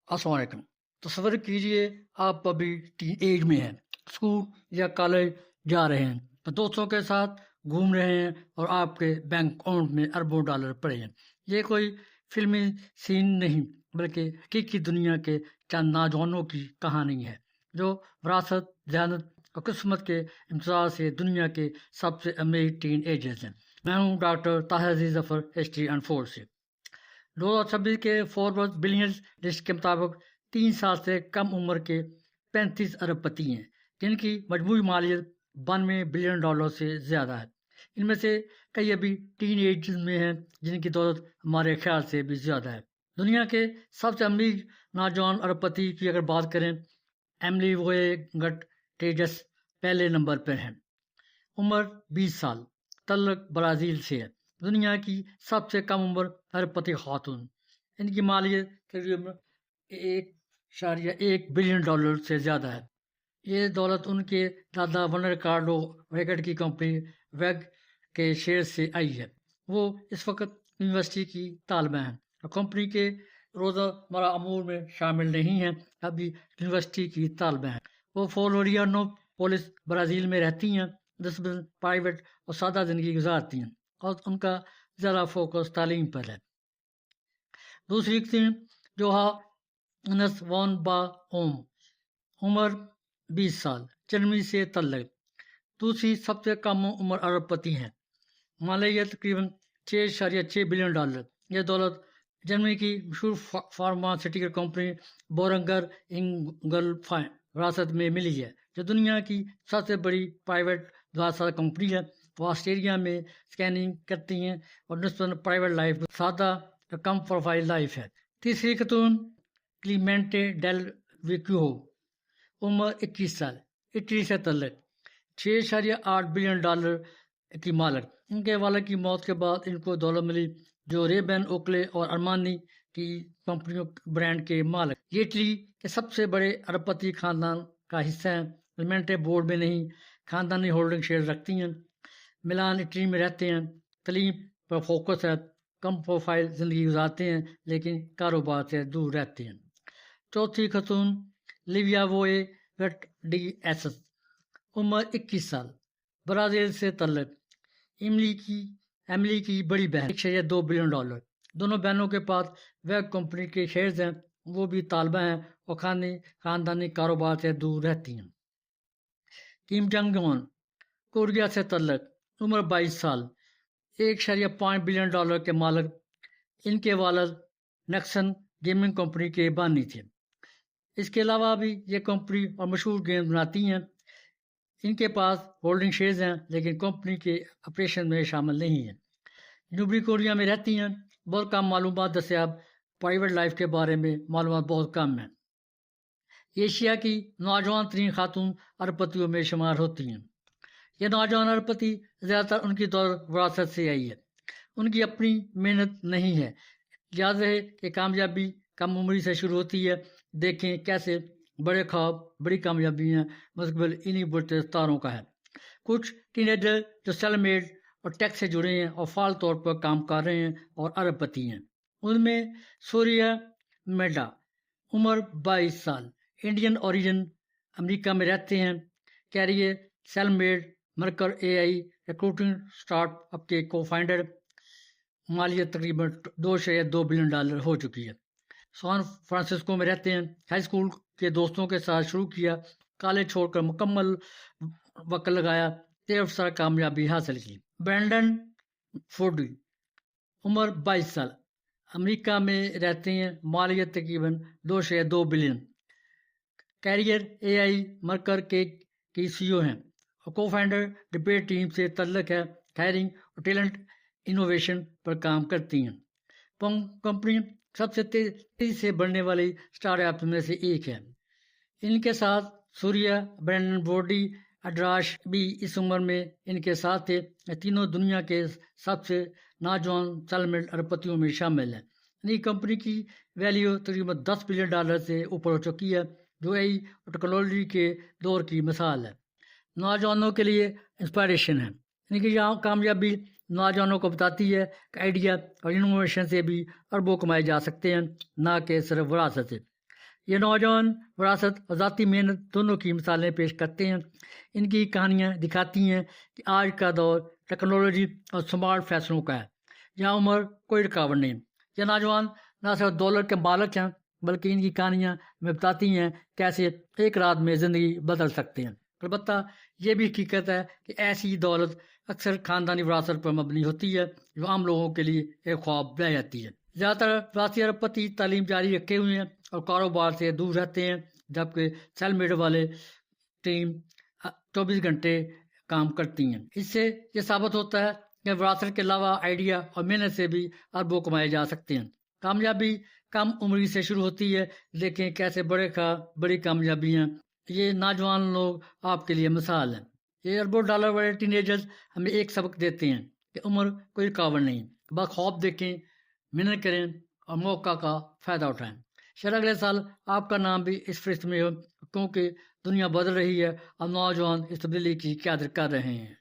السلام علیکم۔ تصور کیجئے آپ ابھی ٹین ایج میں ہیں، اسکول یا کالج جا رہے ہیں، دوستوں کے ساتھ گھوم رہے ہیں اور آپ کے بینک اکاؤنٹ میں اربوں ڈالر پڑے ہیں۔ یہ کوئی فلمی سین نہیں بلکہ حقیقی دنیا کے چند نوجوانوں کی کہانی ہے جو وراثت، ذہانت اور قسمت کے امتزاج سے دنیا کے سب سے امیر ٹین ایجرز ہیں۔ میں ہوں doctor Tahir Aziz Zafar, history and four سے۔ 2026 کے فوربس بلینئرز لسٹ کے مطابق 3 سال سے کم عمر کے 35 ارب پتی ہیں جن کی مجموعی مالیت 92 بلین ڈالر سے زیادہ ہے۔ ان میں سے کئی ابھی ٹین ایج میں ہیں جن کی دولت ہمارے خیال سے بھی زیادہ ہے۔ دنیا کے سب سے امیر نوجوان ارب پتی کی اگر بات کریں، ایملی ووئے گٹ ٹیجس پہلے نمبر پر ہیں۔ عمر 20 سال، تعلق برازیل سے ہے۔ دنیا کی سب سے کم عمر ارب پتی خاتون، ان کی مالیت تقریباً 1.1 بلین ڈالر سے زیادہ ہے۔ یہ دولت ان کے دادا ریکارڈو ویگٹ کی کمپنی ویگ کے شیئر سے آئی ہے۔ وہ اس وقت یونیورسٹی کی طالبہ ہیں اور کمپنی کے روزہ مرہ امور میں شامل نہیں ہیں، ابھی یونیورسٹی کی طالبہ ہیں۔ وہ فلوریانو پولس برازیل میں رہتی ہیں، نسبتاً پرائیویٹ اور سادہ زندگی گزارتی ہیں اور ان کا زیادہ فوکس تعلیم پر ہے۔ دوسری قسم جوہا انس وان با اوم، عمر 20 سال، جرمنی سے تعلق، دوسری سب سے کم عمر ارب پتی ہیں۔ مالیت تقریباً 6.6 بلین ڈالر۔ یہ دولت جرمنی کی مشہور فارماسیوٹیکل کمپنی بورنگر انگلفائن وراثت میں ملی ہے، جو دنیا کی سب سے بڑی پرائیویٹ دواسازی کمپنی ہے۔ وہ آسٹریلیا میں اسکیننگ کرتی ہیں اور نسبتاً پرائیویٹ لائف سادہ کم پروفائل لائف ہے۔ تیسری خاتون کلیمنٹے ڈیل ویکیو، عمر 21 سال، اٹلی سے تعلق، 6.8 بلین ڈالر کی مالک۔ ان کے والد کی موت کے بعد ان کو دولت ملی جو ریبن اوکلے اور ارمانی کی کمپنیوں برانڈ کے مالک۔ یہ اٹلی کے سب سے بڑے ارب پتی خاندان کا حصہ ہیں۔ کلیمنٹے بورڈ میں نہیں، خاندانی ہولڈنگ شیئر رکھتی ہیں۔ ملان اٹلی میں رہتے ہیں، تعلیم پر فوکس ہے، کم پروفائل زندگی گزارتے ہیں لیکن کاروبار سے دور رہتے ہیں۔ چوتھی خاتون لیویا ووئے گٹ ڈی ایسس، عمر 21 سال، برازیل سے تعلق، ایملی کی بڑی بہن، 1.2 بلین ڈالر۔ دونوں بہنوں کے پاس ویب کمپنی کے شیئرز ہیں، وہ بھی طالبہ ہیں اور خاندانی کاروبار سے دور رہتی ہیں۔ کیم جنگ ان، کوریا سے تعلق، عمر 22 سال، 1.5 بلین ڈالر کے مالک۔ ان کے والد نیکسن گیمنگ کمپنی کے بانی تھے۔ اس کے علاوہ بھی یہ کمپنی اور مشہور گیم بناتی ہیں۔ ان کے پاس ہولڈنگ شیئرز ہیں لیکن کمپنی کے آپریشن میں شامل نہیں ہیں۔ جنوبی کوریا میں رہتی ہیں۔ بہت کم معلومات دستیاب، پرائیویٹ لائف کے بارے میں معلومات بہت کم ہیں۔ ایشیا کی نوجوان ترین خاتون ارب پتیوں میں شمار ہوتی ہیں۔ یہ نوجوان ارب پتی زیادہ تر ان کی دولت وراثت سے آئی ہے، ان کی اپنی محنت نہیں ہے۔ لہٰذا ہے کہ کامیابی کم عمری سے شروع ہوتی ہے۔ دیکھیں کیسے بڑے خواب، بڑی کامیابیاں مستقبل انہی بڑھتے ستاروں کا ہے۔ کچھ ٹین ایجر جو سیل میڈ اور ٹیک سے جڑے ہیں اور فعال طور پر کام کر رہے ہیں اور ارب پتی ہیں۔ ان میں سوریا میڈا، عمر 22 سال، انڈین اوریجن، امریکہ میں رہتے ہیں۔ کیریئر سیل میڈ، مرکر اے آئی ریکروٹنگ اسٹارٹ اپ کے کو فاؤنڈر، مالیت تقریباً 2.2 بلین ڈالر ہو چکی ہے۔ سان فرانسسکو میں رہتے ہیں۔ ہائی اسکول کے دوستوں کے ساتھ شروع کیا، کالج چھوڑ کر مکمل وقت لگایا، 13 سال کامیابی حاصل کی۔ برینڈن فورڈی، عمر 22 سال، امریکہ میں رہتے ہیں، مالیت تقریباً 2.2 بلین۔ کیریئر اے آئی مرکر کے کی سی او ہیں اور کو فاؤنڈر ڈبیٹ ٹیم سے تعلق ہے، ہائرنگ اور ٹیلنٹ انوویشن پر کام کرتی ہیں۔ کمپنی سب سے تیزی سے بڑھنے والی اسٹارٹ اپ میں سے ایک ہے۔ ان کے ساتھ سوریا، برینڈن بورڈی، اڈراش بھی اس عمر میں ان کے ساتھ تھے۔ یہ تینوں دنیا کے سب سے نوجوان سیلمنٹ ارب پتیوں میں شامل ہیں۔ نئی کمپنی کی ویلیو تقریباً 10 بلین ڈالر سے اوپر ہو چکی ہے، جو اے اور ٹیکنالوجی کے دور کی مثال ہے۔ نوجوانوں کے لیے انسپائریشن ہے۔ ان کی کامیابی نوجوانوں کو بتاتی ہے کہ آئیڈیا اور انوویشن سے بھی اربوں کمائے جا سکتے ہیں، نہ کہ صرف وراثت سے۔ یہ نوجوان وراثت اور ذاتی محنت دونوں کی مثالیں پیش کرتے ہیں. ان کی کہانیاں دکھاتی ہیں کہ آج کا دور ٹیکنالوجی اور سمارٹ فیصلوں کا ہے، جہاں عمر کوئی رکاوٹ نہیں. یہ نوجوان نہ صرف دولت کے مالک ہیں بلکہ ان کی کہانیاں ہمیں بتاتی ہیں کیسے ایک رات میں زندگی بدل سکتے ہیں. البتہ یہ بھی حقیقت ہے کہ ایسی دولت اکثر خاندانی وراثت پر مبنی ہوتی ہے جو عام لوگوں کے لیے ایک خواب بہ جاتی ہے. زیادہ تر وراثی ارب پتی تعلیم جاری رکھے ہوئے ہیں اور کاروبار سے دور رہتے ہیں، جبکہ سیل میڈ والے ٹیم 24 گھنٹے کام کرتی ہیں. اس سے یہ ثابت ہوتا ہے کہ وراثت کے علاوہ آئیڈیا اور محنت سے بھی اربوں کمائے جا سکتے ہیں. کامیابی کم عمری سے شروع ہوتی ہے، لیکن کیسے بڑی کامیابی ہیں. یہ نوجوان لوگ آپ کے لیے مثال ہیں. یہ اربوں ڈالر والے ٹین ایجرز ہمیں ایک سبق دیتے ہیں کہ عمر کوئی رکاوٹ نہیں، بس خواب دیکھیں، محنت کریں اور موقع کا فائدہ اٹھائیں. شاید اگلے سال آپ کا نام بھی اس فہرست میں ہو، کیونکہ دنیا بدل رہی ہے اور نوجوان اس تبدیلی کی قیادت کر رہے ہیں.